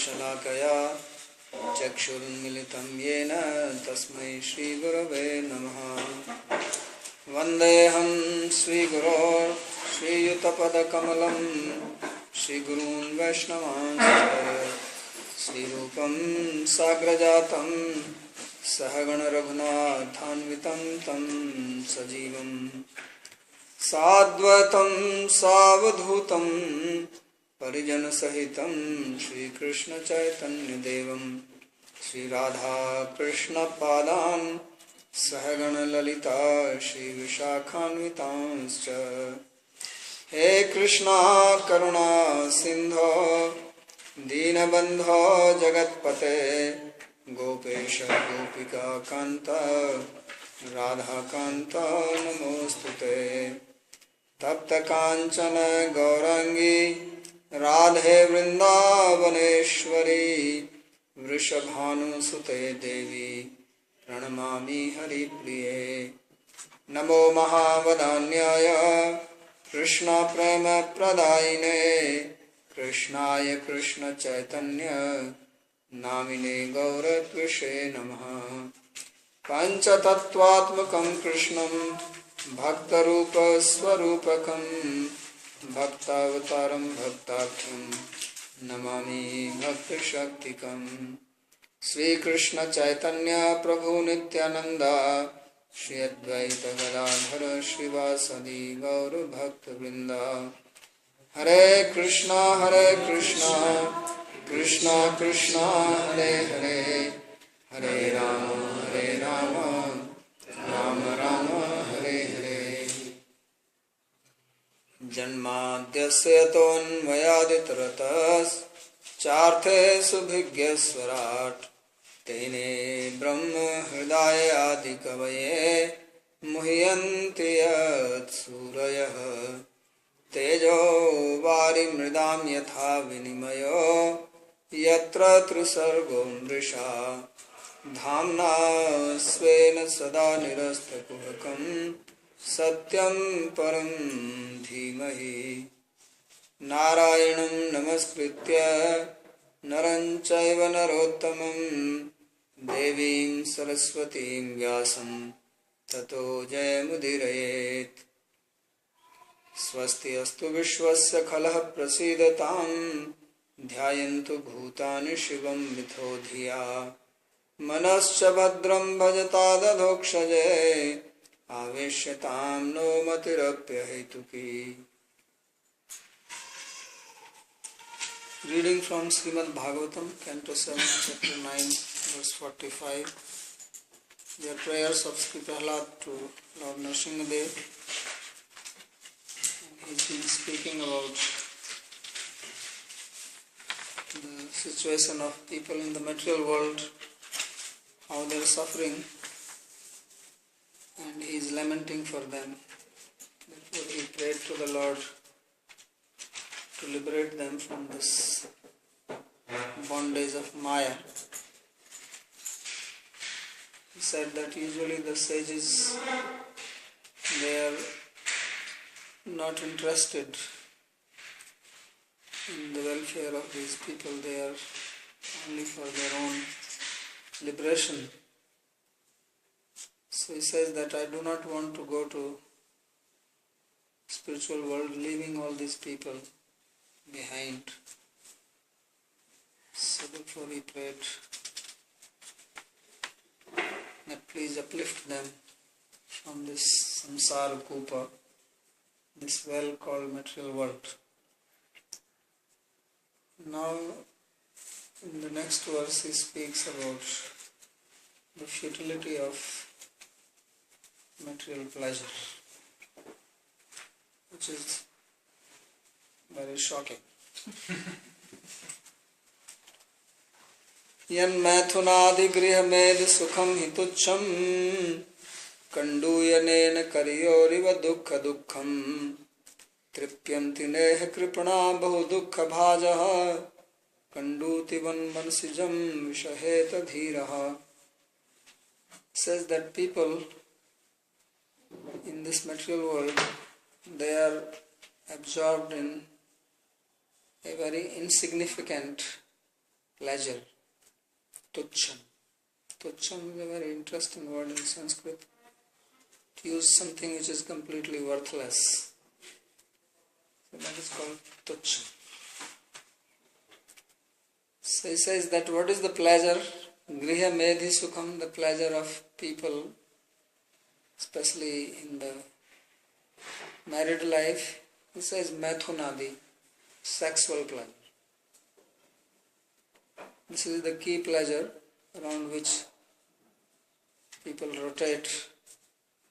शलाकया चक्षुरुन्मिलितं येन तस्मै श्रीगुरवे नमः। वन्देऽहं श्रीगुरो श्रीयुतपदकमलं श्रीगुरून् वैष्णवांश्च श्रीरूपं साग्रजातं सहगणरघुनाथान्वितं तं सजीवं साद्वैतं सावधूतं परिजनसहितं श्रीकृष्णचैतन्यदेवं श्रीराधाकृष्णपादान् सहगणललिता श्रीविशाखान्वितांश्च। हे कृष्णा करुणा सिन्धो दीनबन्धो जगत्पते गोपेश गोपिका कान्त राधाकान्त नमोस्तुते। तप्त कांचन गौरांगी राधे वृंदावनेश्वरी वृषभानुसुते देवी प्रणमामि हरिप्रिये। नमो महावदान्याय कृष्ण प्रेम प्रदायिने कृष्णाय कृष्ण चैतन्य नामिने गौरत्विषे नमः। पंचतत्वात्मकं कृष्णं भक्तरूप स्वरूपकं भक्तावतारं भक्ताख्यं नमामि भक्तशक्तिकं। श्रीकृष्ण चैतन्य प्रभु नित्यानंद श्री अद्वैत गदाधर श्रीवासदि गौर भक्तवृंद। हरे कृष्णा कृष्णा कृष्णा हरे हरे हरे राम राम राम हरे हरे। जन्माद्यस्य तोऽन्वयादितरतश्चार्थेषु तेने ब्रह्म हृदय आदि कवये मुह्यन्ति यत्सूरयः। तेजो वारिमृदां यथा विनिमयो यत्र त्रिसर्गो मृषा धाम्ना स्वेन सदा निरस्तकुहकं सत्यं परं धीमहि। नारायणं नमस्कृत्य नरं चैव नरोत्तमं देवीं सरस्वतीं व्यासं ततो जयमुदीरयेत्। स्वस्ति अस्तु विश्वस्य खलः प्रसीदतां ध्यायन्तु भूतानि शिवं मिथो धिया। मनश्च भद्रं भजता दधोक्षजे आवेश्यतां no मतिरप्यहेतुकी। Reading from Srimad Bhagavatam, Canto 7, Chapter 9, verse 45. Their prayers of Sri Prahlad to Lord Nrsimhadev. He's been speaking about the situation of people in the material world, how they are suffering, and he is lamenting for them. Therefore he prayed to the Lord to liberate them from this bondage of Maya. He said that usually the sages, they are not interested in the welfare of these people, they are only for their own liberation. So he says that I do not want to go to spiritual world leaving all these people behind. So therefore he prayed that please uplift them from this samsara kupa, this well called material world. Now in the next verse he speaks about the futility of material pleasure, which is very shocking. यन्मैथुनादि गृहमेध सुखम हि तुच्छम कंडूयनेन करियोरिव दुःख दुःखम तृप्यन्ति नेह कृपणा बहु दुःख भाजः कंडूति वन्मनसिजं विषहेत धीरः. Says that people in this material world, they are absorbed in a very insignificant pleasure, tucham. Tucham is a very interesting word in Sanskrit. To use something which is completely worthless. So that is called tucham. So he says that what is the pleasure? Griha medhi sukham, the pleasure of people, especially in the married life. He says mathunadi, sexual pleasure. This is the key pleasure around which people rotate.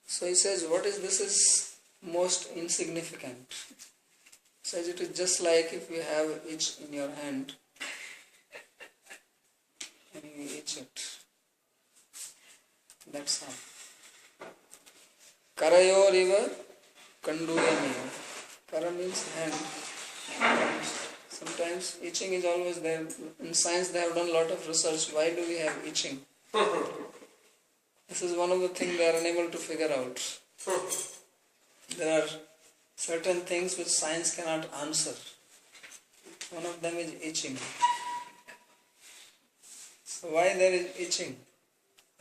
So he says, what is this is most insignificant. He says it is just like if you have itch in your hand and you itch it. That's all. Karayoriva kanduyamiva. Kara means hand. Sometimes itching is always there. In science they have done a lot of research. Why do we have itching? This is one of the things they are unable to figure out. There are certain things which science cannot answer. One of them is itching. So why there is itching?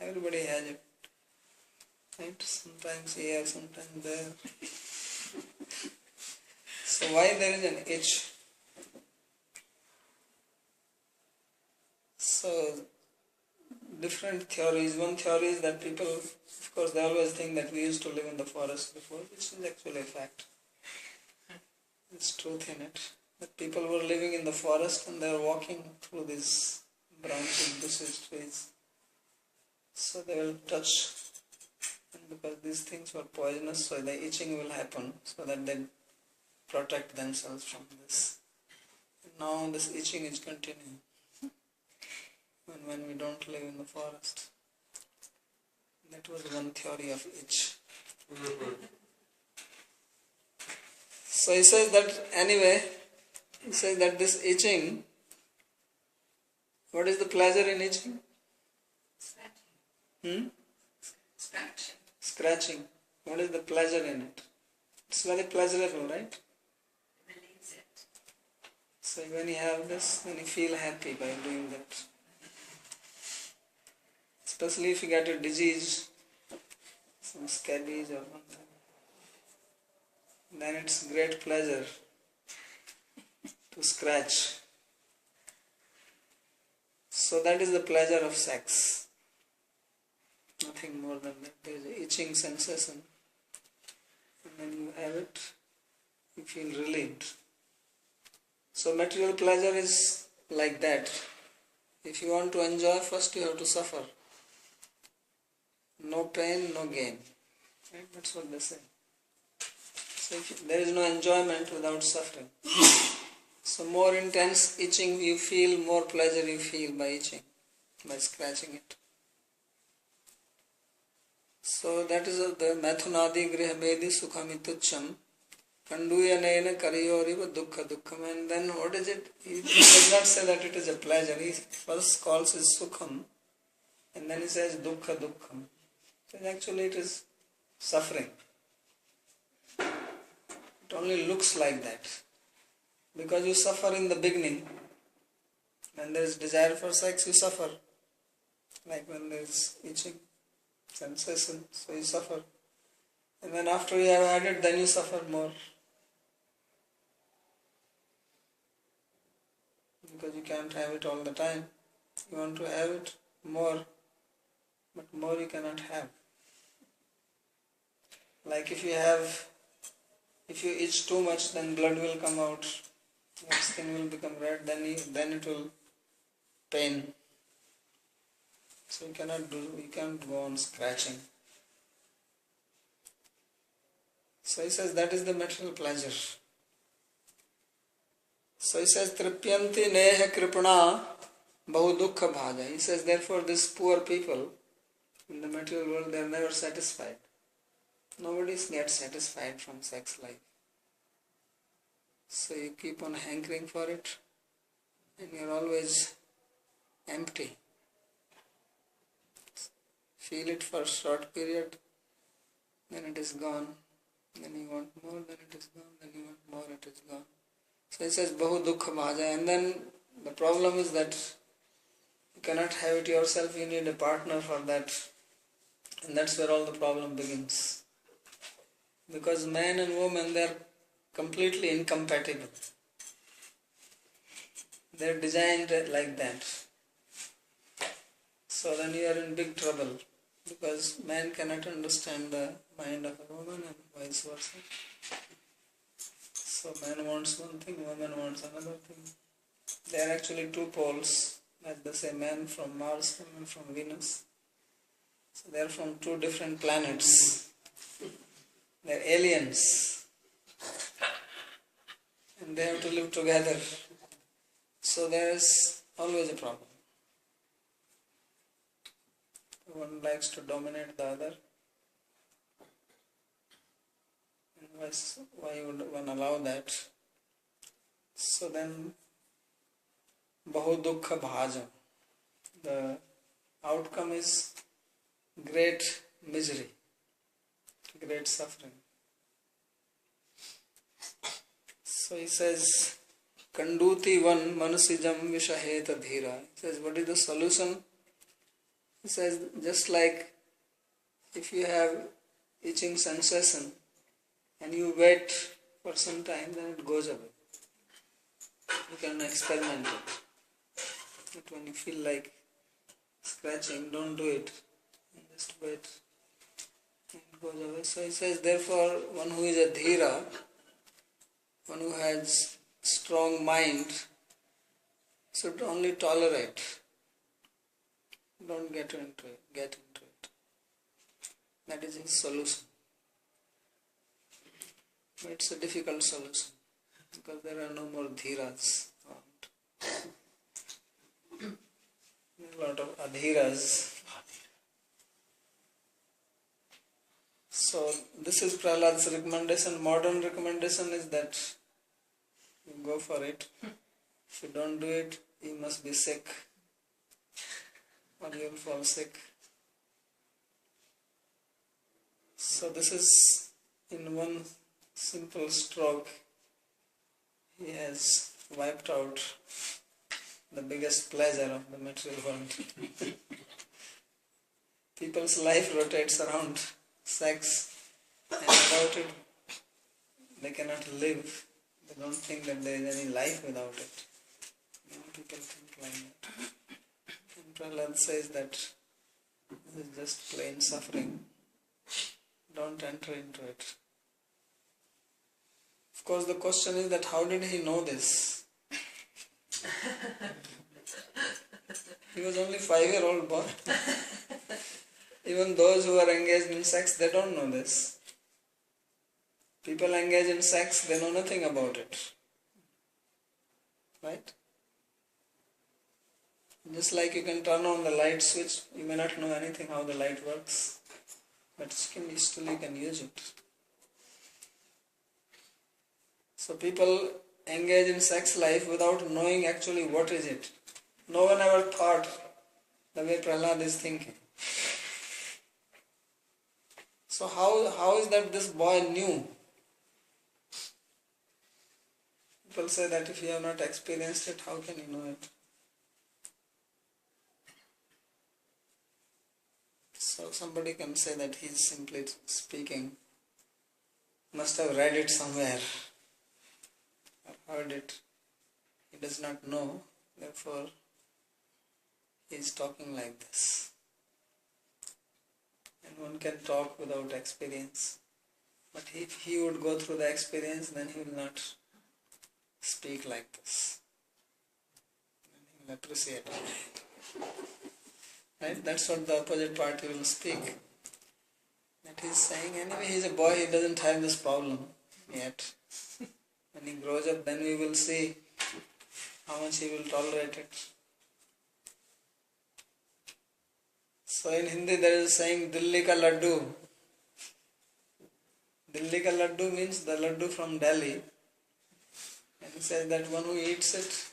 Everybody has it. Right? Sometimes here, sometimes there. So why there is an itch? So different theories. One theory is that people, of course, they always think that we used to live in the forest before, which is actually a fact. There's truth in it. That people were living in the forest and they were walking through these branches, bushes, trees. So they will touch, and because these things were poisonous, so the itching will happen, so that they protect themselves from this. And now this itching is continuing. When we don't live in the forest. That was one theory of itch. So he says that anyway, he says that this itching, what is the pleasure in itching? Scratching. Scratching. What is the pleasure in it? It's very pleasurable, right? Relieves it. So when you have this, then you feel happy by doing that. Especially if you get a disease, some scabies or something, then it's great pleasure to scratch. So that is the pleasure of sex. Nothing more than that. There is an itching sensation. And when you have it, you feel relieved. So material pleasure is like that. If you want to enjoy, first you have to suffer. No pain, no gain. Right? That's what they say. So there is no enjoyment without suffering. So more intense itching you feel, more pleasure you feel by itching, by scratching it. So that is the mathunadi grihamedi sukhamitucham kanduyanena kariyoriva dukkha dukkham. And then what is it? He does not say that it is a pleasure. He first calls it sukham and then he says dukkha dukkham. So actually it is suffering. It only looks like that. Because you suffer in the beginning. When there is desire for sex, you suffer. Like when there is itching sensation, so you suffer. And then after you have had it, then you suffer more. Because you can't have it all the time. You want to have it more, but more you cannot have. Like if you itch too much, then blood will come out, your skin will become red, then it will pain. So you can't go on scratching. So he says that is the material pleasure. So he says tripyanti neha kripana bahu dukkha bhaja. He says therefore these poor people in the material world, they are never satisfied. Nobody gets satisfied from sex life. So you keep on hankering for it and you are always empty. Feel it for a short period, then it is gone. Then you want more, then it is gone. Then you want more, it is gone. So he says, Bahu Dukkha Bhaja. And then the problem is that cannot have it yourself, you need a partner for that. And that's where all the problem begins. Because man and woman, they are completely incompatible. They are designed like that. So then you are in big trouble. Because man cannot understand the mind of a woman and vice versa. So man wants one thing, woman wants another thing. They are actually two poles. As they say, man from Mars, woman from Venus. So they are from two different planets. They are aliens. And they have to live together. So there is always a problem. One likes to dominate the other. And why would one allow that? So then, bahu dukkha bhajam. The outcome is great misery, great suffering. So he says, Kanduti one manusijam vishaheta dhira. He says, what is the solution? He says, just like if you have itching sensation and you wait for some time, then it goes away. You can experiment it. But when you feel like scratching, don't do it. Just wait. It goes away. So he says, therefore, one who is a dhira, one who has strong mind, should only tolerate. Don't get into it. That is his solution. But it's a difficult solution because there are no more dhiras around. There are a lot of adhiras. So this is Prahlad's recommendation. Modern recommendation is that you go for it. If you don't do it, you must be sick. Or you will fall sick. So this is in one simple stroke. He has wiped out the biggest pleasure of the material world. People's life rotates around sex, and without it they cannot live. They don't think that there is any life without it. Many people think like that. And Prahlad says that this is just plain suffering. Don't enter into it. Of course, the question is that how did he know this? He was only 5-year-old boy. Even those who are engaged in sex, they don't know this. People engaged in sex, they know nothing about it. Right? Just like you can turn on the light switch, you may not know anything how the light works, but still you can use it. So people engage in sex life without knowing actually what is it. No one ever thought the way Prahlad is thinking. So how is that this boy knew? People say that if you have not experienced it, how can you know it? So somebody can say that he is simply speaking, must have read it somewhere, or heard it. He does not know, therefore he is talking like this. And one can talk without experience. But if he would go through the experience, then he will not speak like this. And he will appreciate it. Right? That's what the opposite party will speak. That he is saying, anyway, he is a boy, he doesn't have this problem yet. When he grows up, then we will see how much he will tolerate it. So in Hindi there is a saying, Dilli ka laddu. Dilli ka laddu means the laddu from Delhi. And he says that one who eats it,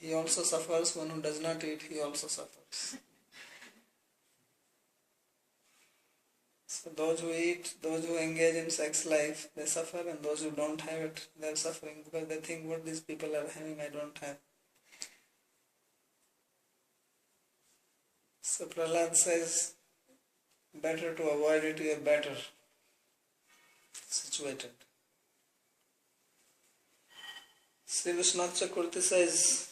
he also suffers. One who does not eat, he also suffers. So those who eat, those who engage in sex life, they suffer, and those who don't have it, they are suffering because they think what these people are having, I don't have. So Prahlad says, better to avoid it, you are better situated. Sri Vishwanath Chakravarti says,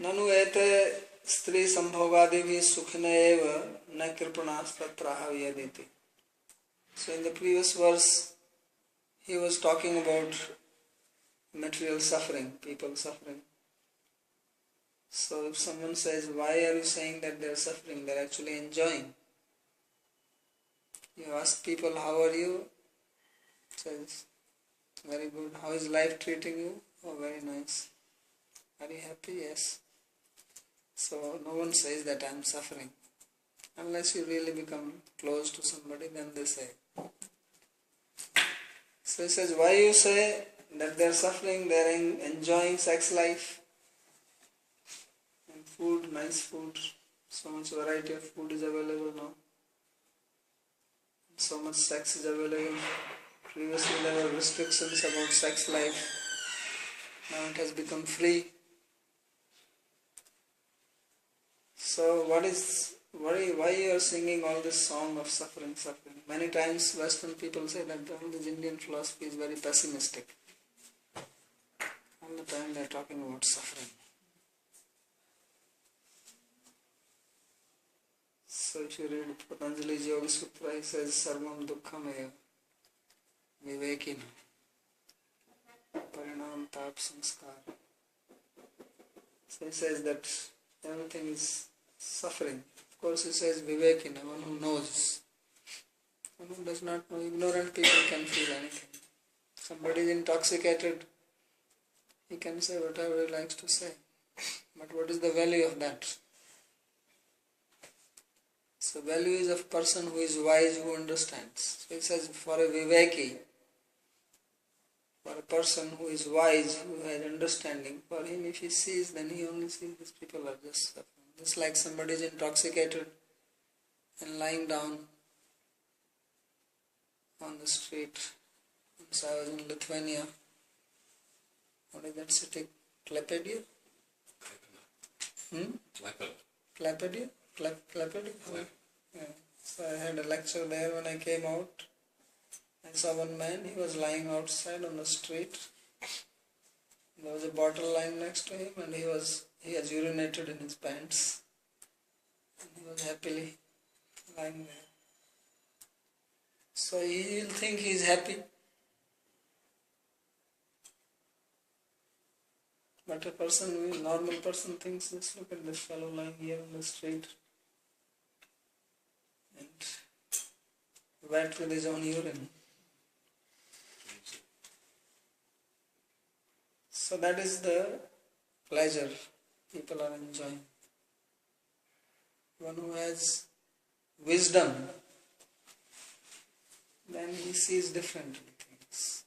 Nanu ete stri sambhogadibhi sukhina eva na kripanas tatraha vyaditi. So in the previous verse, he was talking about material suffering, people suffering. So if someone says, why are you saying that they are suffering? They are actually enjoying. You ask people, how are you? Says, very good. How is life treating you? Oh, very nice. Are you happy? Yes. So no one says that I am suffering. Unless you really become close to somebody, then they say. So he says, why you say that they are suffering? They are enjoying sex life. And food, nice food. So much variety of food is available now. So much sex is available. Previously there were restrictions about sex life. Now it has become free. So why you are singing all this song of suffering? Many times Western people say that all this Indian philosophy is very pessimistic. All the time they are talking about suffering. So if you read Patanjali's Yoga Sutra, he says, Sarvam Dukhamaya Vivekina Parinam Tap Samskar. So he says that everything is suffering. Of course he says Vivekina, one who knows. One who does not know, ignorant people can feel anything. Somebody is intoxicated, he can say whatever he likes to say. But what is the value of that? So value is of person who is wise, who understands. So it says for a Viveki, for a person who is wise, who has understanding, for him if he sees, then he only sees these people are just suffering. Just like somebody is intoxicated and lying down on the street. Once I was in Lithuania. What is that city? Klaipėda? Klaipėda? Klaipėda? Yeah. So I had a lecture there. When I came out, I saw one man, he was lying outside on the street. There was a bottle lying next to him and he has urinated in his pants. And he was happily lying there. So he will think he is happy. But a normal person thinks, just look at this fellow lying here on the street and wet with his own urine. So that is the pleasure people are enjoying. One who has wisdom, then he sees differently things.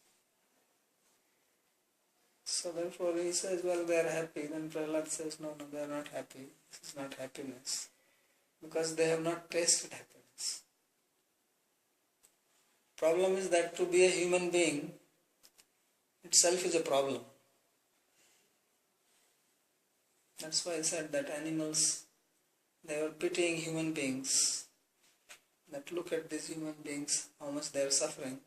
So therefore he says, well, they are happy. Then Prahlad says, no, they are not happy. This is not happiness. Because they have not tasted happiness. Problem is that to be a human being itself is a problem. That's why I said that animals, they were pitying human beings. That look at these human beings, how much they are suffering.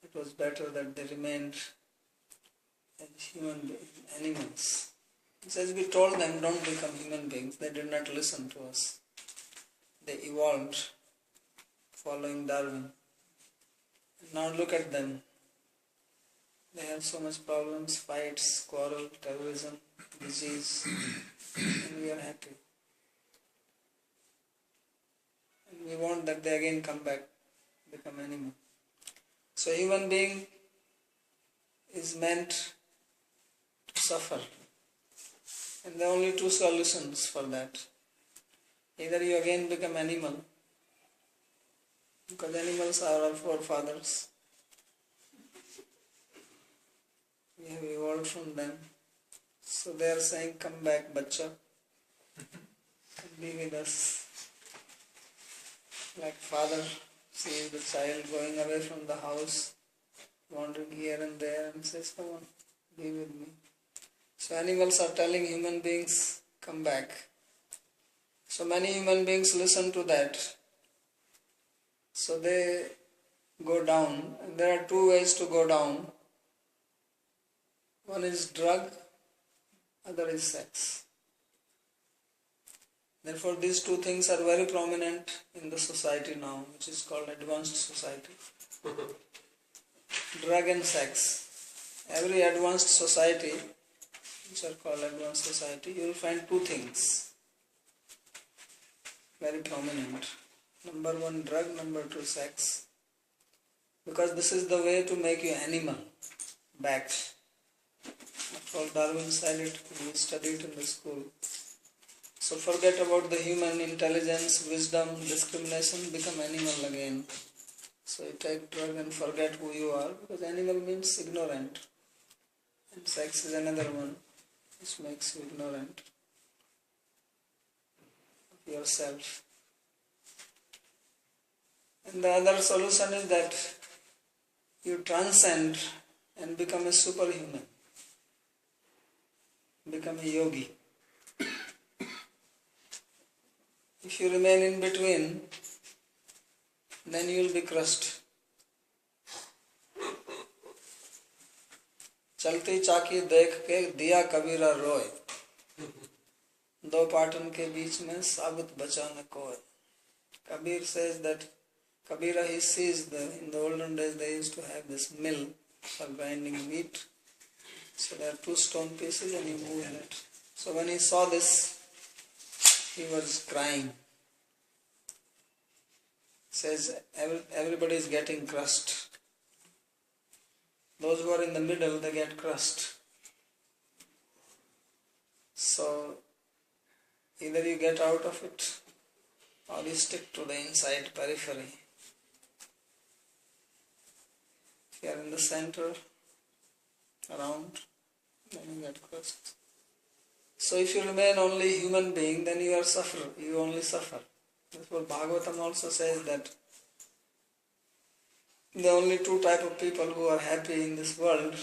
It was better that they remained as animals. It says we told them don't become human beings. They did not listen to us. They evolved following Darwin. Now look at them. They have so much problems, fights, quarrel, terrorism, disease, and we are happy. And we want that they again come back, become animal. So human being is meant to suffer. And there are only two solutions for that. Either you again become animal, because animals are our forefathers. We have evolved from them. So they are saying, come back, bacha. Come be with us. Like father sees the child going away from the house, wandering here and there, and says, come on, be with me. So animals are telling human beings, come back. So many human beings listen to that. So they go down. And there are two ways to go down. One is drug, other is sex. Therefore these two things are very prominent in the society now, which is called advanced society. Drug and sex. Every advanced society, which are called advanced society, you will find two things very prominent. Number one, drug. Number two, sex. Because this is the way to make you animal back. After all, Darwin said it, we studied in the school. So forget about the human intelligence, wisdom, discrimination, become animal again. So you take drug and forget who you are, because animal means ignorant. And sex is another one which makes you ignorant of yourself. And the other solution is that you transcend and become a superhuman. Become a yogi. If you remain in between, then you will be crushed. चलती चाकी देख के दिया कबीरा रोए, दो पाटन के बीच में साबुत बचा न कोई. Kabir says that Kabira, he sees in the olden days they used to have this mill for grinding wheat. So there are two stone pieces and you move that. So when he saw this, he was crying. Says everybody is getting crushed. Those who are in the middle, they get crushed. So either you get out of it or you stick to the inside periphery. If you are in the center, around, then you get crushed. So if you remain only human being, then you are suffer. You only suffer. Therefore Bhagavatam also says that the only two type of people who are happy in this world,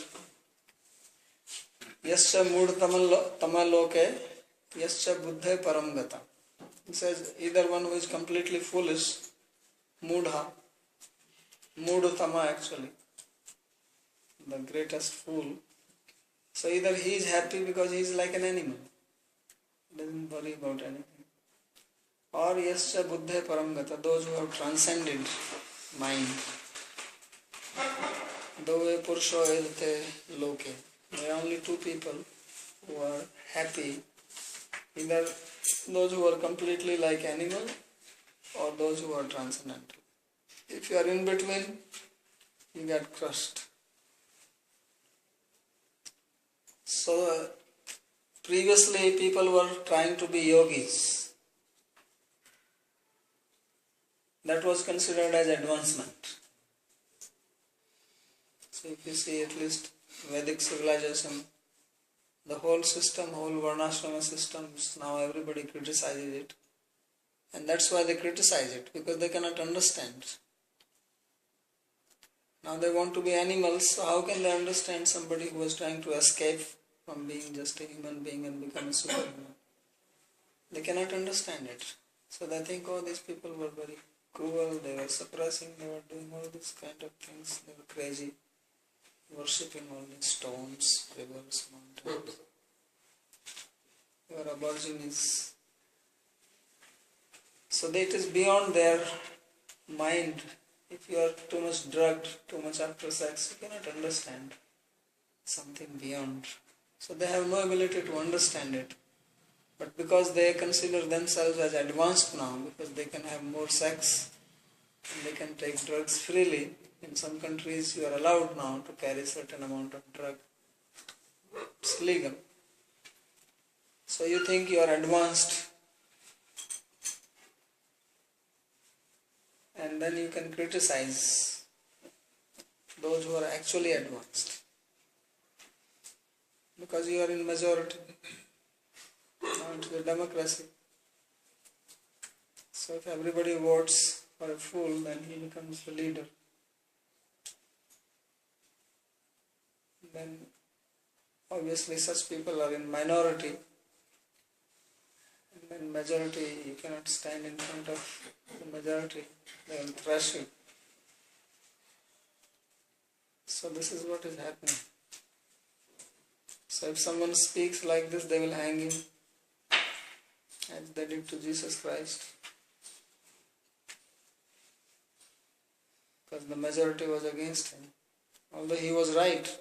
yascha mood tamaloke, yascha buddhe paramgata. It says either one who is completely foolish, moodha, moodutama actually, the greatest fool. So either he is happy because he is like an animal, doesn't worry about anything. Or yascha buddhe paramgata, those who have transcended mind. Dove purusho edte loke. There are only two people who are happy, either those who are completely like animal or those who are transcendental. If you are in between, you get crushed. So previously people were trying to be yogis. That was considered as advancement. So if you see at least Vedic civilization, the whole system, whole Varnashrama system, now everybody criticizes it. And that's why they criticize it, because they cannot understand. Now they want to be animals, so how can they understand somebody who was trying to escape from being just a human being and become a superhuman? They cannot understand it. So they think, oh, these people were very cruel, they were suppressing, they were doing all these kind of things, they were crazy, worshipping all these stones, rivers, mountains. They were aborigines. So that it is beyond their mind. If you are too much drugged, too much after sex, you cannot understand something beyond. So they have no ability to understand it. But because they consider themselves as advanced now, because they can have more sex and they can take drugs freely, in some countries you are allowed now to carry certain amount of drug. It's legal. So you think you are advanced, and then you can criticize those who are actually advanced, because you are in majority. Now it is a democracy. So if everybody votes for a fool, then he becomes the leader. Then obviously such people are in minority, and then in majority, you cannot stand in front of the majority. They will thrash you. So this is what is happening. So if someone speaks like this, they will hang him, as they did to Jesus Christ. Because the majority was against him. Although he was right,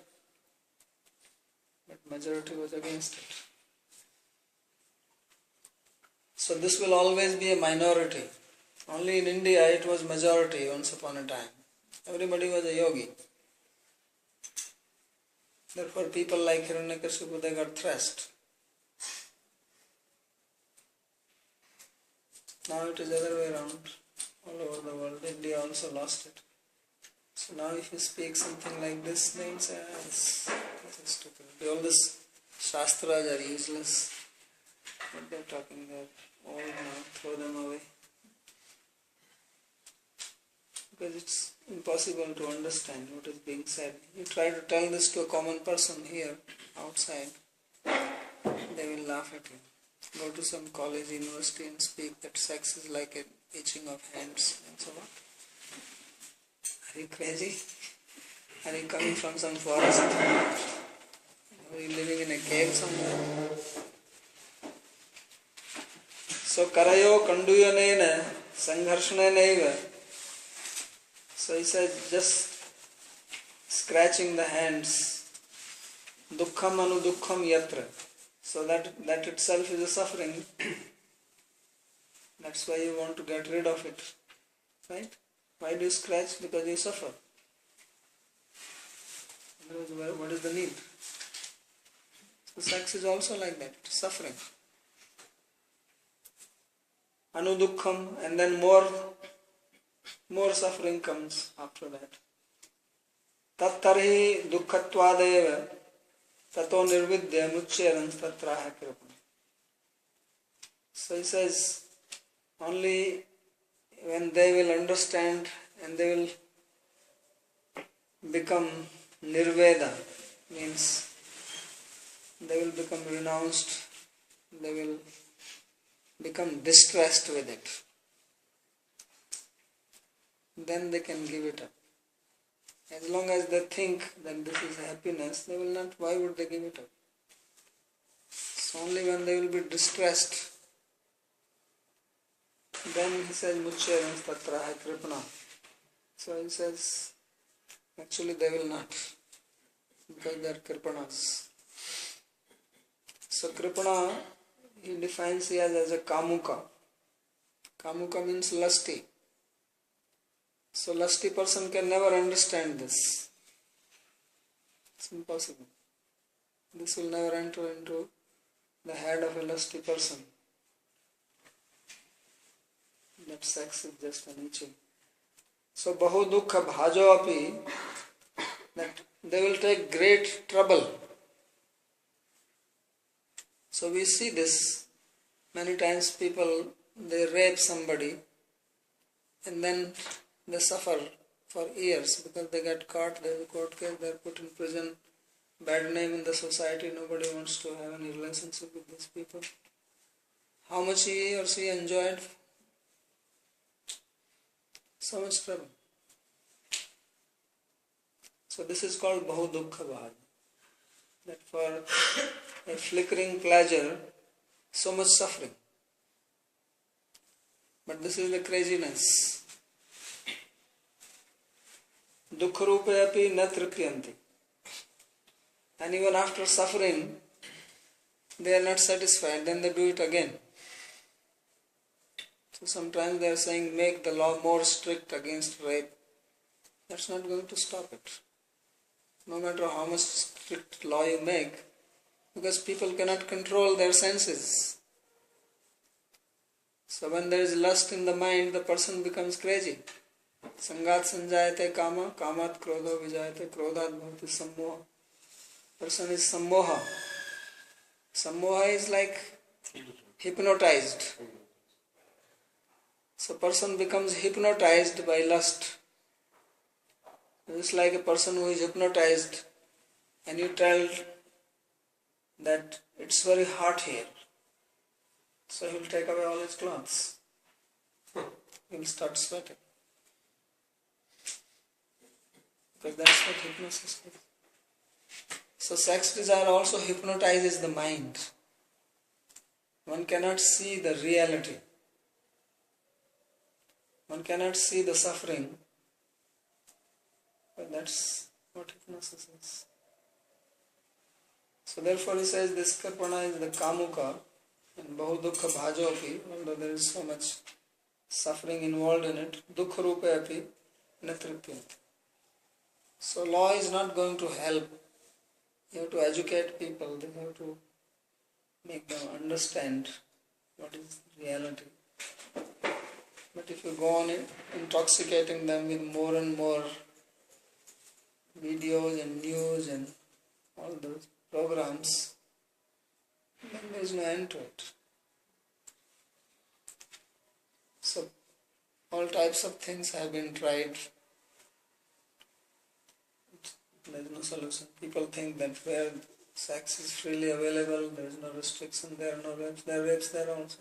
but majority was against it. So this will always be a minority. Only in India it was majority once upon a time. Everybody was a yogi. Therefore people like Hiranyakashipu, they got thrashed. Now it is the other way around. All over the world. India also lost it. So now if you speak something like this, they will say, this is stupid. All these shastras are useless. What they are talking, they are old now, throw them away. Because it's impossible to understand what is being said. You try to tell this to a common person here, outside, they will laugh at you. Go to some college, university and speak that sex is like an itching of hands and so on. Are you crazy? Are you coming from some forest? Are you living in a cave somewhere? So karayo kanduyanena sangharshanenaiva. So he says just scratching the hands. Dukkham anu dukkham yatra. So that itself is a suffering. That's why you want to get rid of it. Right? Why do you scratch? Because you suffer. Otherwise, what is the need? So sex is also like that, suffering. Anudukkham, and then more suffering comes after that. Tattarhi dukkhattvadeva tato nirvidya muccheran tatraha kripana. So he says, only when they will understand and they will become nirveda, means they will become renounced, they will become distressed with it, then they can give it up. As long as they think that this is happiness, they will not, why would they give it up? It's only when they will be distressed, then he says, Muccheran tatraha kripana. So he says, actually they will not, because they are kripanas. So kripana, he defines here as a kamuka. Kamuka means lusty. So lusty person can never understand this. It's impossible. This will never enter into the head of a lusty person. That sex is just an itching. So bahu dukkha bhajo api, that they will take great trouble. So we see this many times. People, they rape somebody and then they suffer for years because they get caught, there is a court case, they are put in prison, bad name in the society, nobody wants to have any relationship with these people. How much he or she enjoyed? So much trouble. So this is called bahu dukkha bhaj. That for a flickering pleasure, so much suffering. But this is the craziness. Dukkha rupe api na tripyanti. And even after suffering, they are not satisfied, then they do it again. So sometimes they are saying, make the law more strict against rape. That's not going to stop it. No matter how much strict law you make, because people cannot control their senses. So when there is lust in the mind, the person becomes crazy. Sangat sanjayate kama, kamat krodho vijayate, krodhat bhavati sammoha. Person is sammoha. Sammoha is like hypnotized. So person becomes hypnotized by lust. It's like a person who is hypnotized and you tell that it's very hot here. So he will take away all his clothes. He will start sweating. Because that's what hypnosis is. So sex desire also hypnotizes the mind. One cannot see the reality. One cannot see the suffering. But that's what hypnosis is. So therefore he says this Karpana is the Kamuka and Bahudukha Bhajopi, although there is so much suffering involved in it, Dukha Rupe api Natripyanti. So law is not going to help. You have to educate people, they have to make them understand what is reality. But if you go on intoxicating them with more and more videos and news and all those programs, then there is no end to it. So all types of things have been tried. There is no solution. People think that where sex is freely available, there is no restriction, there are no rapes. There are rapes there also.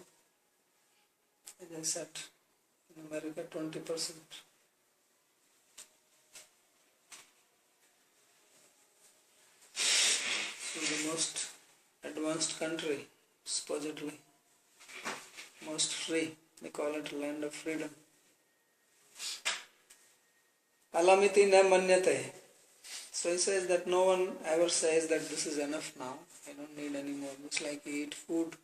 As I said, in America 20%. So the most advanced country, supposedly, most free. They call it land of freedom. Alamiti na manyate. So he says that no one ever says that this is enough now. I don't need any more. It's like you eat food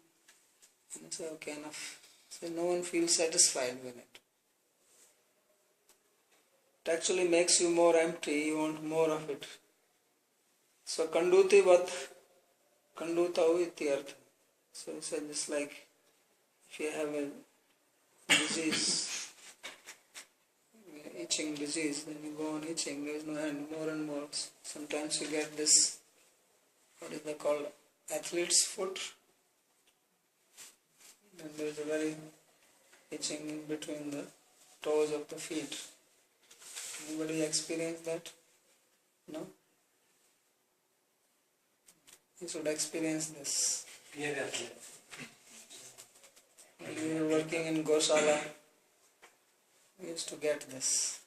and you say, okay, enough. So no one feels satisfied with it. It actually makes you more empty. You want more of it. So kanduti vat kandutau ityartha. So he said it's like if you have a disease, itching disease, then you go on itching, there is no end, more and more. Sometimes you get this, what is they called, athlete's foot. Then there is a very itching in between the toes of the feet. Anybody experience that? No? You should experience this. When we were working in Gosala, we used to get this.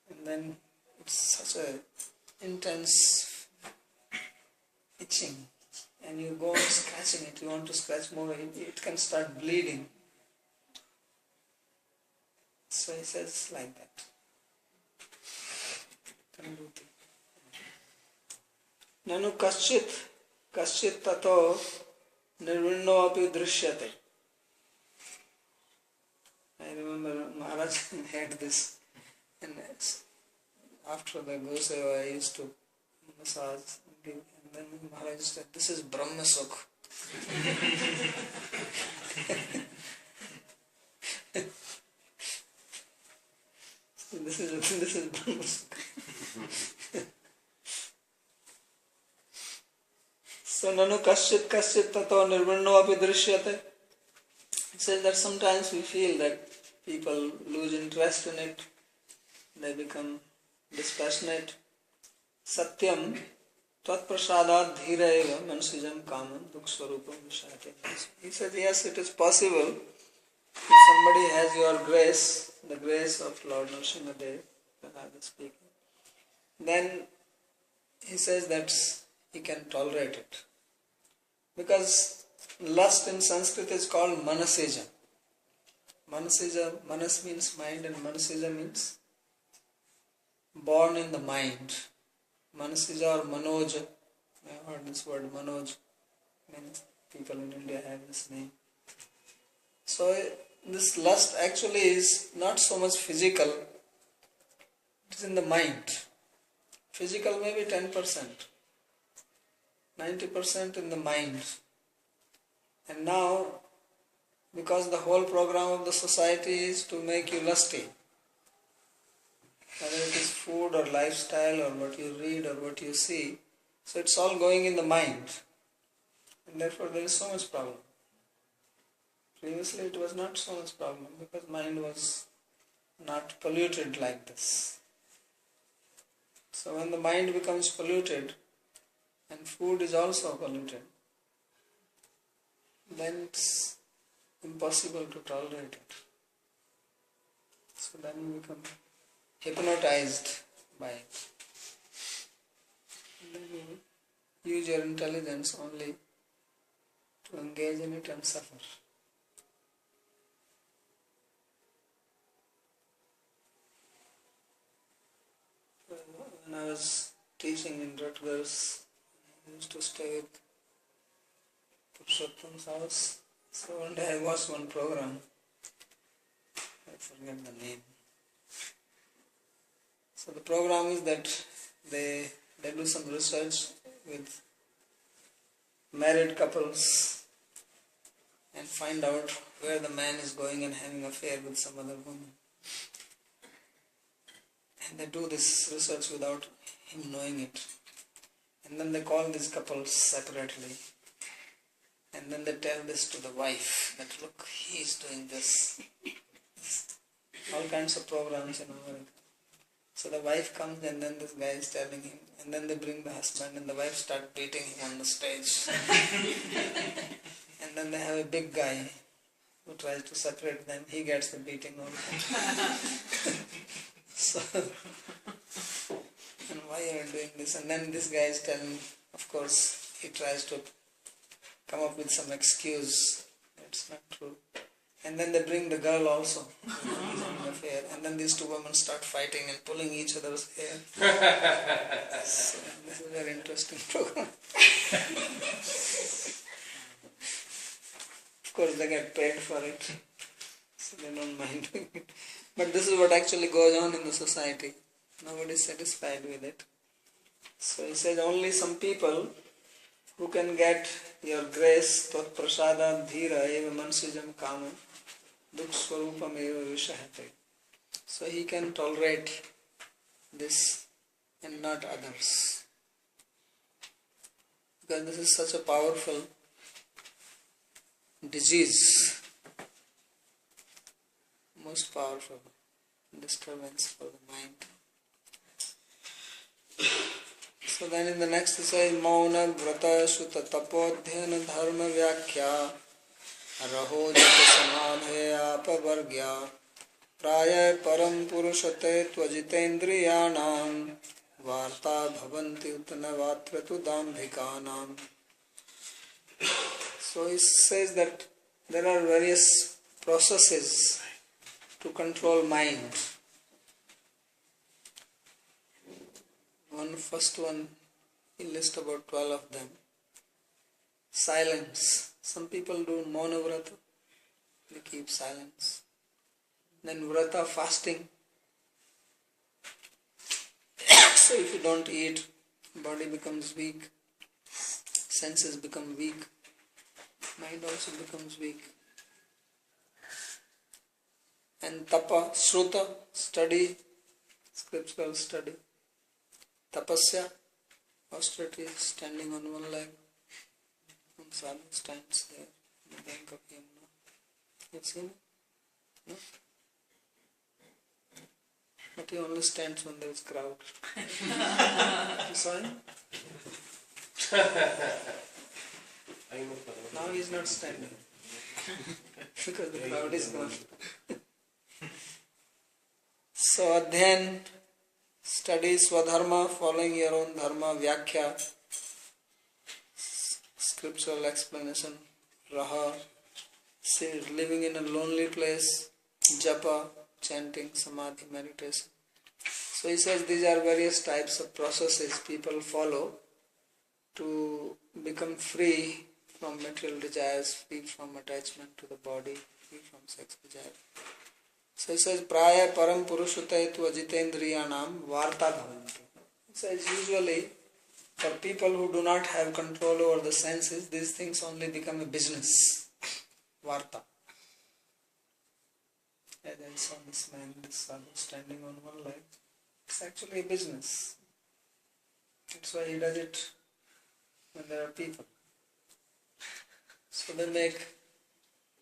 And then it's such a intense itching. And you go on scratching it, you want to scratch more, it can start bleeding. So he says like that. Nanu kaschit tato nirvinno api drishyate. I remember Maharaj had this, and after the Goseva I used to massage and give, and then Maharaj said, this is Brahma Sukh. This is Brahma Sukh. So nanu kaschit tato nirvinno api drishyate. It says that sometimes we feel that people lose interest in it, they become dispassionate. Satyam tvat prasadat dhira eva mansijam kaman duksvarupam vishate. He said, yes, it is possible if somebody has your grace, the grace of Lord Nrsimhadev, Bhagavatam speaking, then he says that he can tolerate it. Because lust in Sanskrit is called manasija. Manasija, manas means mind and manasija means born in the mind. Manasija or manoja, I have heard this word manoj. Many people in India have this name. So this lust actually is not so much physical, it is in the mind. Physical maybe 10%, 90% in the mind. And now, because the whole program of the society is to make you lusty, whether it is food or lifestyle or what you read or what you see, so it's all going in the mind. And therefore there is so much problem. Previously it was not so much problem because mind was not polluted like this. So when the mind becomes polluted and food is also polluted, then it's impossible to tolerate it. So then you become hypnotized by it. And then you use your intelligence only to engage in it and suffer. When I was teaching in Rutgers, I used to stay with Purushottam's house. So one day I watched one program. I forget the name. So the program is that they do some research with married couples and find out where the man is going and having an affair with some other woman. And they do this research without him knowing it. And then they call these couples separately. And then they tell this to the wife, that look, he is doing this. All kinds of programs in America. So the wife comes and then this guy is telling him, and then they bring the husband and the wife starts beating him on the stage. And then they have a big guy who tries to separate them. He gets the beating also. So, and why are you doing this? And then this guy is telling, of course, he tries to come up with some excuse. It's not true. And then they bring the girl also. He's having an affair. And then these two women start fighting and pulling each other's hair. So this is a very interesting program. Of course they get paid for it. So they don't mind doing it. But this is what actually goes on in the society. Nobody is satisfied with it. So he says only some people who can get your grace, tvat prasada dhira eva mansijam kama dukh swarupam eva vishahate. So he can tolerate this and not others. Because this is such a powerful disease, most powerful disturbance for the mind. So then in the next it says Mauna Vrata Shuta Tapodhyana Dharma Vyakhya Raho Jita Samadhaya Apavargya Praya Param Purushate Tvajitendriyanam Varta Bhavanti Utanavatvratu Dambhikanam. So he says that there are various processes to control mind. First one, he lists about 12 of them. Silence. Some people do Mauna Vrata. They keep silence. Then Vrata, fasting. So if you don't eat, body becomes weak. Senses become weak. Mind also becomes weak. And Tapa, Shruta, study, scriptural study. Tapasya, austerity, standing on one leg. And sadhu stands there in the bank of Yamuna. You've seen it? No? But he only stands when there is crowd. You saw him? Now he is not standing. Because the crowd is gone. So Adhyan, study Swadharma, following your own dharma, Vyakhya, scriptural explanation, Raha, living in a lonely place, Japa, chanting, Samadhi, meditation. So he says these are various types of processes people follow to become free from material desires, free from attachment to the body, free from sex desire. So he says, Praya param purushute tu ajitendriyanam varta bhavanti. He says usually for people who do not have control over the senses, these things only become a business. Varta. As I saw this man, this sadhu standing on one leg. It's actually a business. That's why he does it when there are people. So they make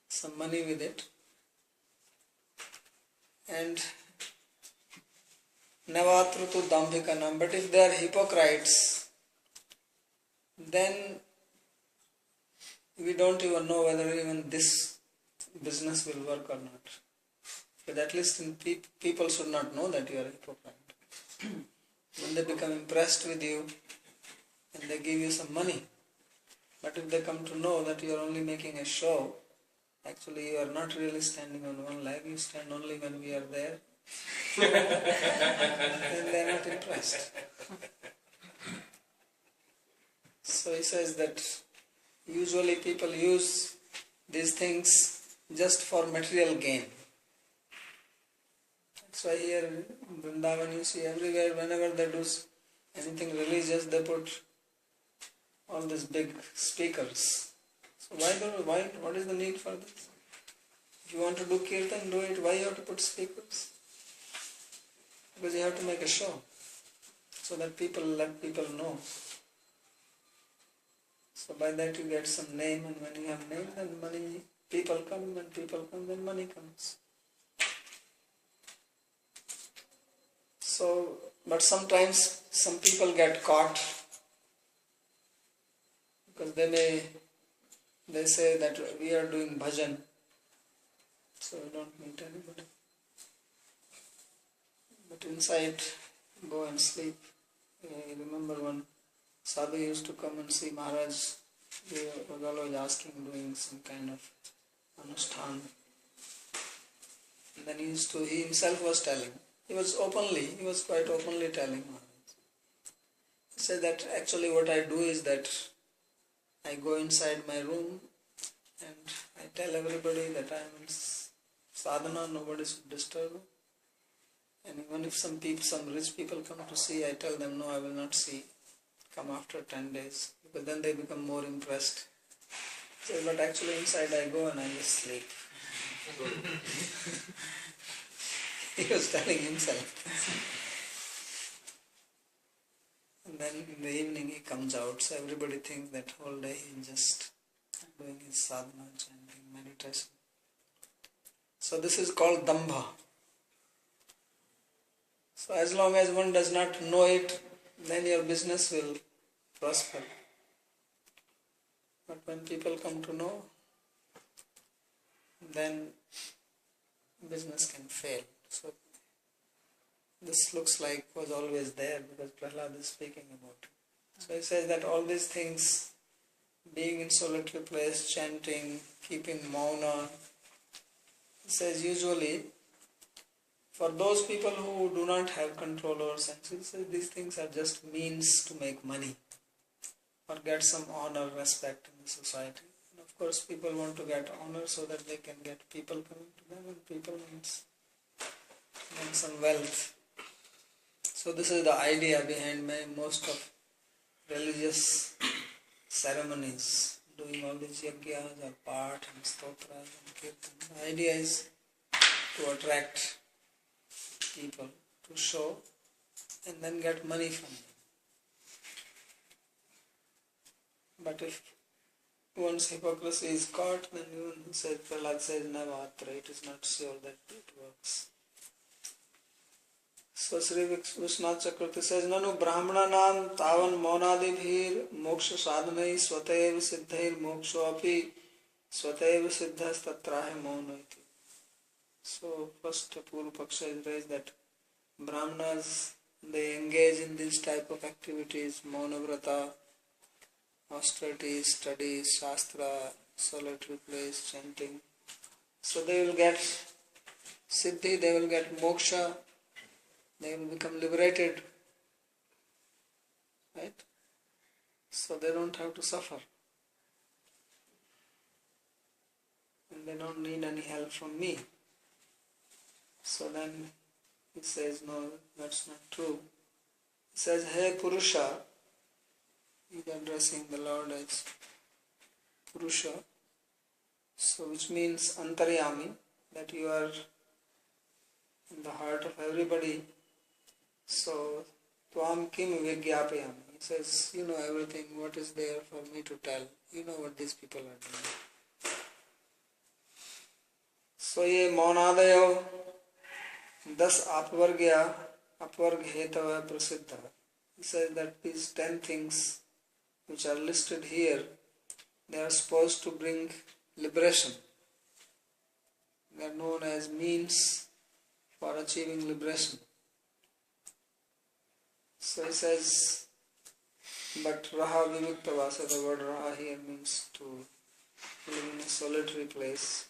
some money with it. And Navatrutu Dambhikanam. But if they are hypocrites, then we don't even know whether even this business will work or not. But at least people should not know that you are a hypocrite. When they become impressed with you and they give you some money, but if they come to know that you are only making a show, actually you are not really standing on one leg, you stand only when we are there, then they are not impressed. So he says that usually people use these things just for material gain. That's why here in Vrindavan you see everywhere, whenever they do anything religious, they put all these big speakers. So what is the need for this? If you want to do kirtan, do it. Why you have to put speakers? Because you have to make a show, so that let people know. So by that you get some name, and when you have name, then money, people come, when people come, then money comes. So, but sometimes some people get caught, because they say that we are doing bhajan, so we don't meet anybody. But inside, go and sleep. I remember one sadhu used to come and see Maharaj. He was always asking, doing some kind of anushthan. And then he himself was telling. He was quite openly telling Maharaj. He said that actually what I do is that I go inside my room and I tell everybody that I am in sadhana, nobody should disturb me. And even if some rich people come to see, I tell them, no, I will not see. Come after 10 days. Because then they become more impressed. So, but actually inside I go and I just sleep. He was telling himself. And then in the evening he comes out, so everybody thinks that whole day he's just doing his sadhana, chanting, meditation. So this is called dambha. So as long as one does not know it, then your business will prosper. But when people come to know, then business can fail. So this looks like was always there, because Prahlad is speaking about it. So he says that all these things, being in solitary place, chanting, keeping mauna, he says usually for those people who do not have control over senses, these things are just means to make money or get some honor, respect in the society. And of course people want to get honor so that they can get people coming to them, and people want some wealth. So this is the idea behind most of religious ceremonies, doing all these yagyas or part and stotras and kirtan. The idea is to attract people, to show, and then get money from them. But if one's hypocrisy is caught, then even Prahlad says, Navatra, it is not sure that it works. So Sri Vishwanath Chakravarti says, Nanu Brahmananam tavan monadibhir moksha sadhanai svataiva siddhair moksho api svataiva siddhas tatrahe monaiti. So first Purva Paksha is raised that Brahmanas, they engage in this type of activities, Maunavrata, austerity, studies, Shastra, solitary place, chanting. So they will get Siddhi, they will get Moksha, they will become liberated. Right? So they don't have to suffer. And they don't need any help from me. So then he says, no, that's not true. He says, Hey Purusha, he is addressing the Lord as Purusha, so which means Antaryami, that you are in the heart of everybody. So, Tvam kim vigyapayami. He says, you know everything, what is there for me to tell. You know what these people are doing. So, ye maunadayo das apvargya apvarg hetava prasiddha. He says that these 10 things which are listed here, they are supposed to bring liberation. They are known as means for achieving liberation. So he says, but Raha Vimukta Vasa, the word Raha here means to live in a solitary place.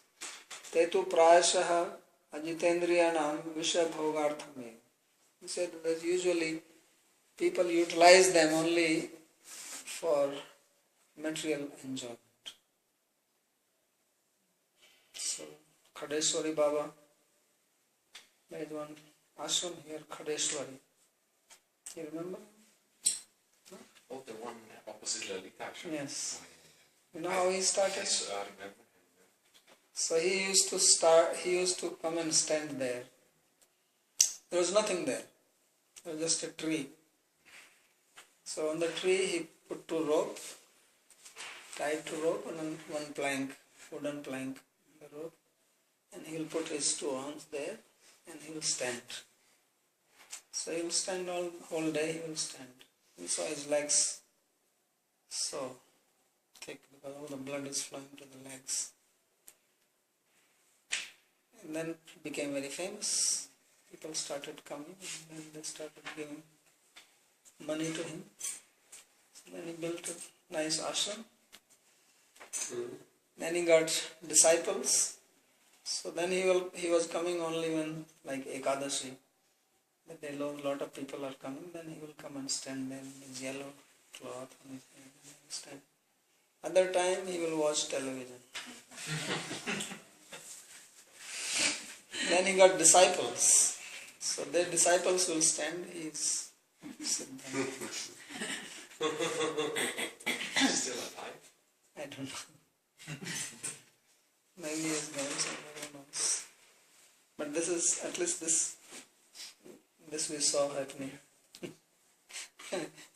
Tetu Prayashaha Ajitendriyanam Visha Bhogarthame. He said that usually people utilize them only for material enjoyment. So, Khadeshwari Baba, there is one ashram here, Khadeshwari. You remember? No? Oh, the one opposite Lalita ashram. Yes. You know how he started? Yes, I remember. So he used to come and stand there. There was nothing there. There was just a tree. So on the tree he put two ropes, tied to rope and one plank, wooden plank, the rope, and he will put his two arms there and he will stand. So he will stand whole day, he will stand. We saw his legs so thick because all the blood is flowing to the legs. And then he became very famous. People started coming and then they started giving money to him. So then he built a nice ashram. Then he got disciples. So then he was coming only when like Ekadashi. That day a lot of people are coming, then he will come and stand there in his yellow cloth on his head and he will stand. Other time he will watch television. Then he got disciples. So their disciples will stand, he is sit down. Still alive? I don't know. Maybe he is gone somewhere, who knows. But this is, at least this we saw happening.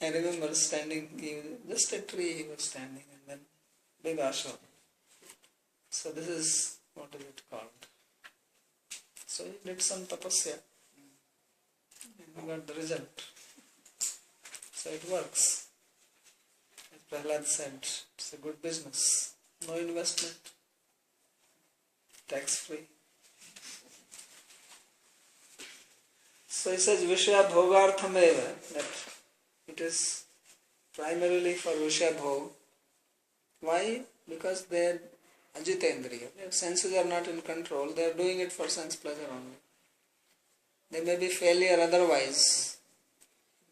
I remember standing, just a tree he was standing and then big ashram. So this is, what is it called? So he did some tapasya and he got the result. So it works. As Prahlad said, it's a good business. No investment. Tax free. So he says Vishya Bhogarthameva, that it is primarily for Vishya Bhog. Why? Because they are Ajitendriya. Their senses are not in control, they are doing it for sense pleasure only. They may be failure otherwise.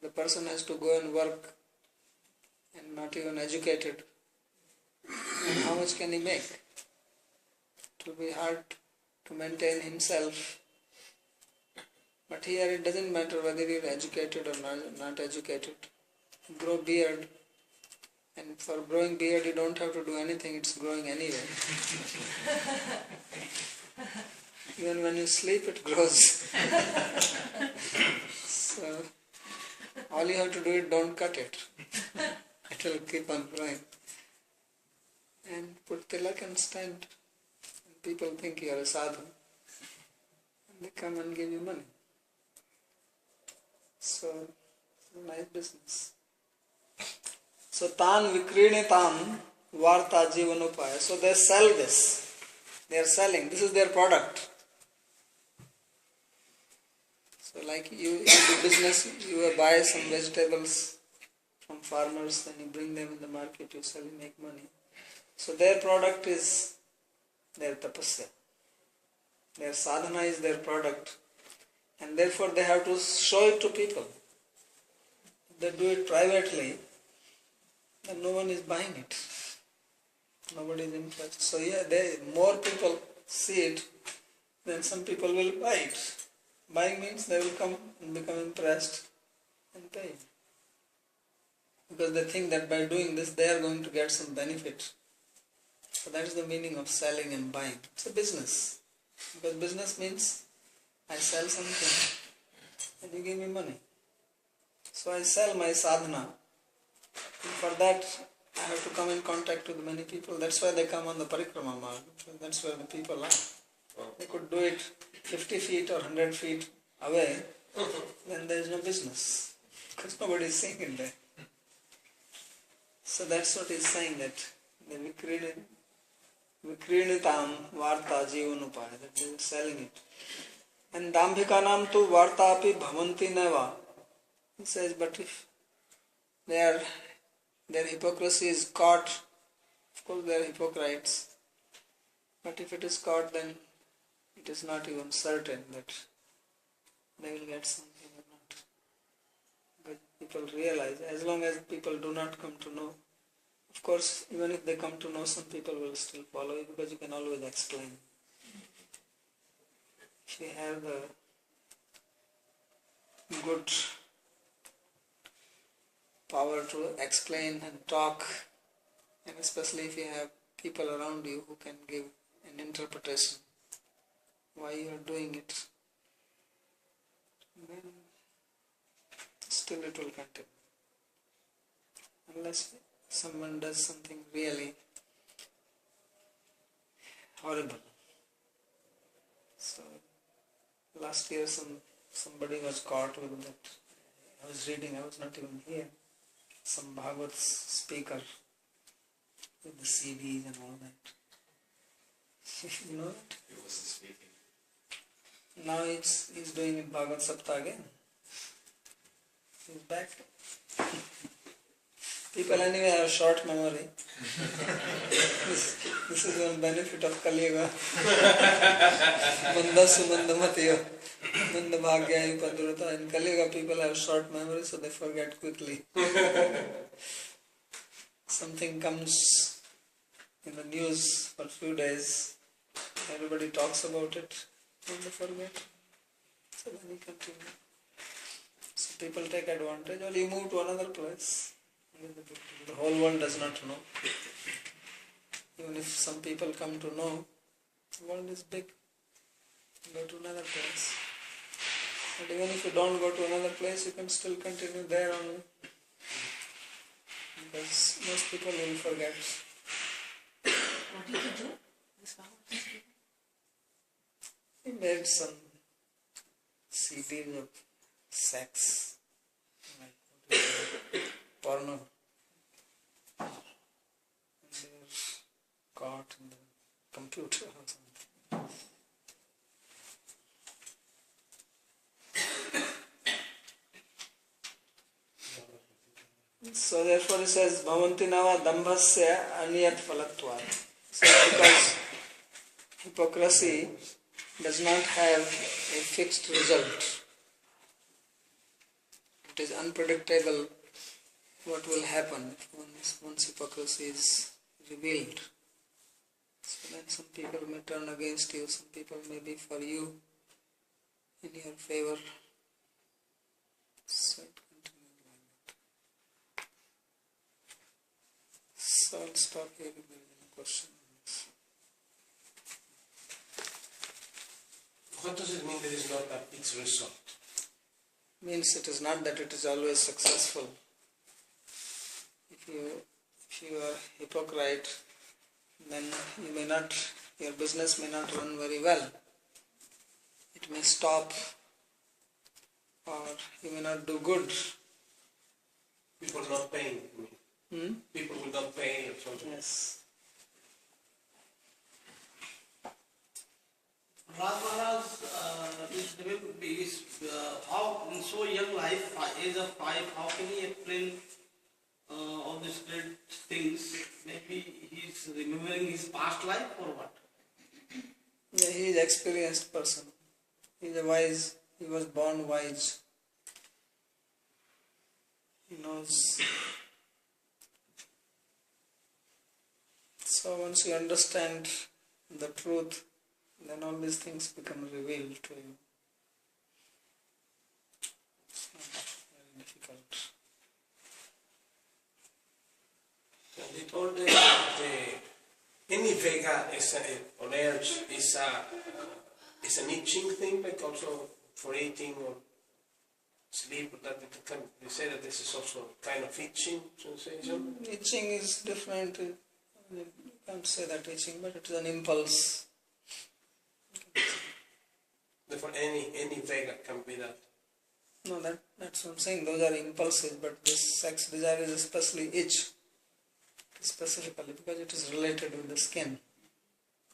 The person has to go and work and not even educated. And how much can he make? It will be hard to maintain himself. But here it doesn't matter whether you are educated or not educated. Grow beard, and for growing beard you don't have to do anything, it's growing anyway. Even when you sleep it grows. So all you have to do is don't cut it. It will keep on growing. And put tilak and stand. And people think you are a sadhu. And they come and give you money. So, nice business. So, tan vikrinitam varta jivanupaya. So, they sell this. They are selling. This is their product. So, like you do business, you buy some vegetables from farmers, then you bring them in the market, you sell, you make money. So, their product is their tapasya. Their sadhana is their product. And therefore they have to show it to people. If they do it privately, then no one is buying it. Nobody is interested. So more people see it, then some people will buy it. Buying means they will come and become impressed and pay. Because they think that by doing this they are going to get some benefit. So that is the meaning of selling and buying. It's a business. Because business means I sell something and you give me money. So I sell my sadhana. And for that I have to come in contact with many people. That's why they come on the parikrama marg. That's where the people are. They could do it 50 feet or 100 feet away, then there is no business. Because nobody is seeing it there. So that's what he's saying, that The Vikrinitam Varta Jivanupaya, that they are selling it. And Dambhikanam tu Varta api bhavanti neva. He says, but if their hypocrisy is caught, of course they are hypocrites, but if it is caught, then it is not even certain that they will get something or not. But people realize, as long as people do not come to know, of course, even if they come to know, some people will still follow you because you can always explain. If you have the good power to explain and talk, and especially if you have people around you who can give an interpretation why you are doing it, then still it will continue. Unless someone does something really horrible. So last year somebody was caught with that. I was reading, I was not even here. Some Bhagavad speaker with the CDs and all that. You know it? He wasn't speaking. Now he's doing it Bhagavad Sapta again. He's back. People anyway have short memory. This is one benefit of Kali Yuga. Manda sumanda matiyo. Manda bhagya upadurata. In Kali Yuga people have short memory, so they forget quickly. Something comes in the news for a few days, everybody talks about it, and they forget. So then you continue. So people take advantage, or you move to another place. The whole world does not know. Even if some people come to know, the world is big. Go to another place. But even if you don't go to another place, you can still continue there only. Because most people will forget. What did he do? This Bhagavad? He made some CDs of sex, like porno. And they were caught in the computer or something. So therefore he says, Bhavanti nava dambhasya aniyat phalatvat. So because hypocrisy does not have a fixed result. It is unpredictable what will happen once hypocrisy is revealed. So then some people may turn against you, some people may be for you, in your favor. So it continues like that. So I'll stop here if there is any question. What does it mean that it's not a fixed result? Means it is not that it is always successful. If you are hypocrite, then your business may not run very well. It may stop, or you may not do good. People are not paying me. People will not pay or something. Yes. Raj Maharaj, how in so young life, age of 5, how can he explain all these great things? Maybe he's remembering his past life or what? Yeah, he is an experienced person. He is wise. He was born wise. He knows. So once you understand the truth, then all these things become revealed to you. It's not very difficult. And they told that any Vega on earth is an itching thing, like also for eating or sleep. That they say that this is also kind of itching sensation. Itching is different. You can't say that itching, but it is an impulse. Therefore, any Vega can be that. No, that's what I'm saying. Those are impulses, but this sex desire is especially itch. specifically because it is related with the skin.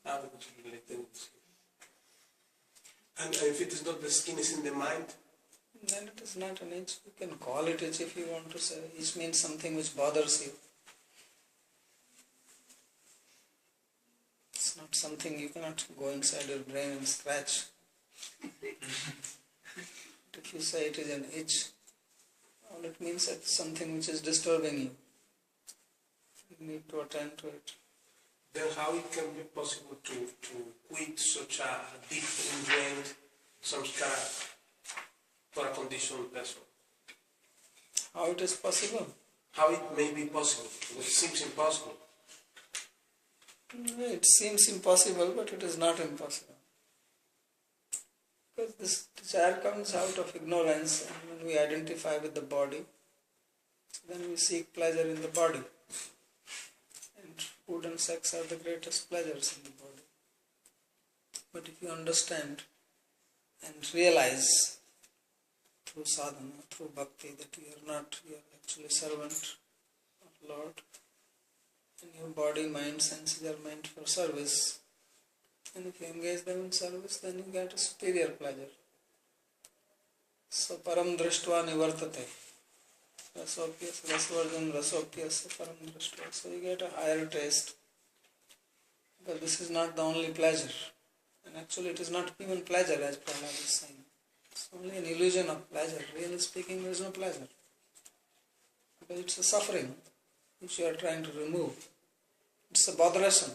How it is related with the skin. And if it is not the skin, is in the mind. Then it is not an itch. You can call it itch if you want to say. Itch means something which bothers you. It's not something you cannot go inside your brain and scratch. If you say it is an itch, all it means that it's something which is disturbing you. You need to attend to it. Then how it can be possible to quit such a deep ingrained samskara for a conditioned person? How it is possible? How it may be possible? It seems impossible. It seems impossible, but it is not impossible. Because this desire comes out of ignorance, and when we identify with the body, then we seek pleasure in the body. And food and sex are the greatest pleasures in the body. But if you understand and realize through sadhana, through bhakti, that you are actually servant of Lord, and your body, mind, senses are meant for service. And if you engage them in service, then you get a superior pleasure. So param drashtva nivartate. Rasopyas, rasvarjan, rasopyas, param drashtva. So you get a higher taste. Because this is not the only pleasure. And actually it is not even pleasure, as Prahlad is saying. It's only an illusion of pleasure. Really speaking, there is no pleasure. Because it's a suffering which you are trying to remove. It's a botheration.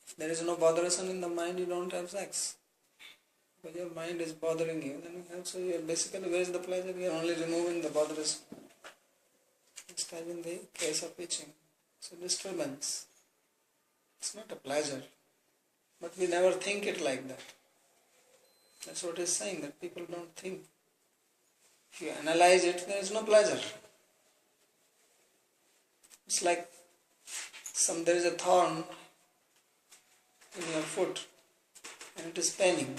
If there is no botheration in the mind, you don't have sex. Because your mind is bothering you, then you have, so you are basically, where is the pleasure? You are only removing the botheration. Just as in the case of itching. It's a disturbance. It's not a pleasure. But we never think it like that. That's what he's saying, that people don't think. If you analyze it, there is no pleasure. It's like there is a thorn in your foot and it is paining.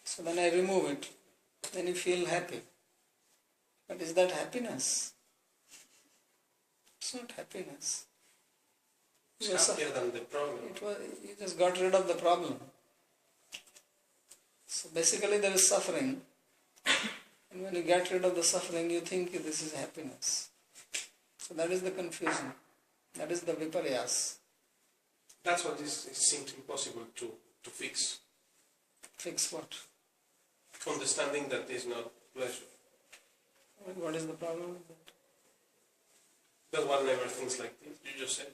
So then I remove it. Then you feel happy. But is that happiness? It's not happiness. It's happier than the problem. You just got rid of the problem. So basically there is suffering. And when you get rid of the suffering, you think this is happiness. So that is the confusion. That is the viparyas. That's what it seems impossible to fix. Fix what? Understanding that is not pleasure. What is the problem with that? That one never thinks like this. You just said.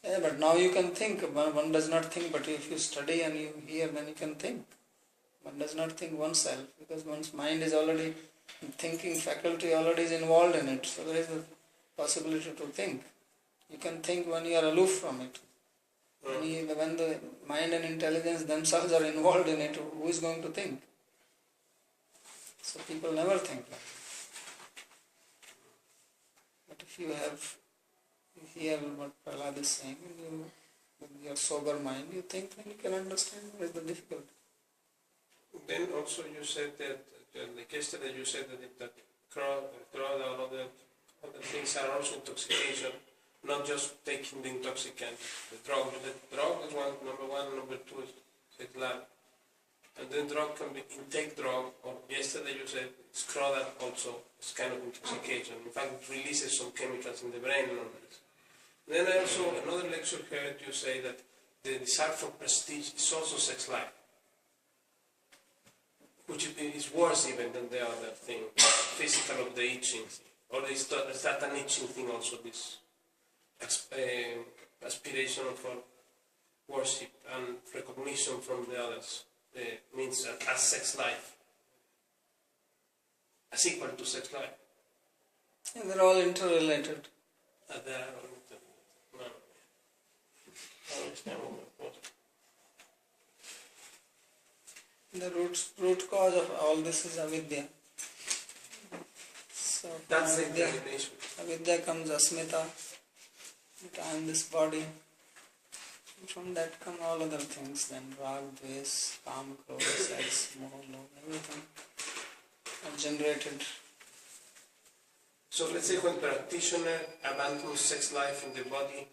Yeah, but now you can think. One does not think, but if you study and you hear, then you can think. One does not think oneself, because one's mind is already, thinking faculty already is involved in it. So there is a possibility to think. You can think when you are aloof from it. When the mind and intelligence themselves are involved in it, who is going to think? So people never think like that. But if you hear what Prahlad is saying, and with your sober mind, you think, then you can understand what is the difficulty. Then also you said that, like yesterday you said that crowd and other things are also intoxication, not just taking the intoxicant, the drug. The drug is number one, number two is sex life. And then drug can be intake drug, or yesterday you said it's crowd also, it's kind of intoxication. In fact, it releases some chemicals in the brain and all this. Then I also, another lecture heard you say that the desire for prestige is also sex life, which is worse even than the other thing, physical of the itching thing. Or is that an itching thing also, this aspiration for worship and recognition from the others means as sex life, as equal to sex life? And they're all interrelated. They are all The root cause of all this is avidya. So That's the avidya, explanation. avidya comes asmita, that I am this body. And from that come all other things, then rag, dvesh, kam, krodha, sex, moha, lobha, everything are generated. So let's say when practitioner abandons sex life in the body,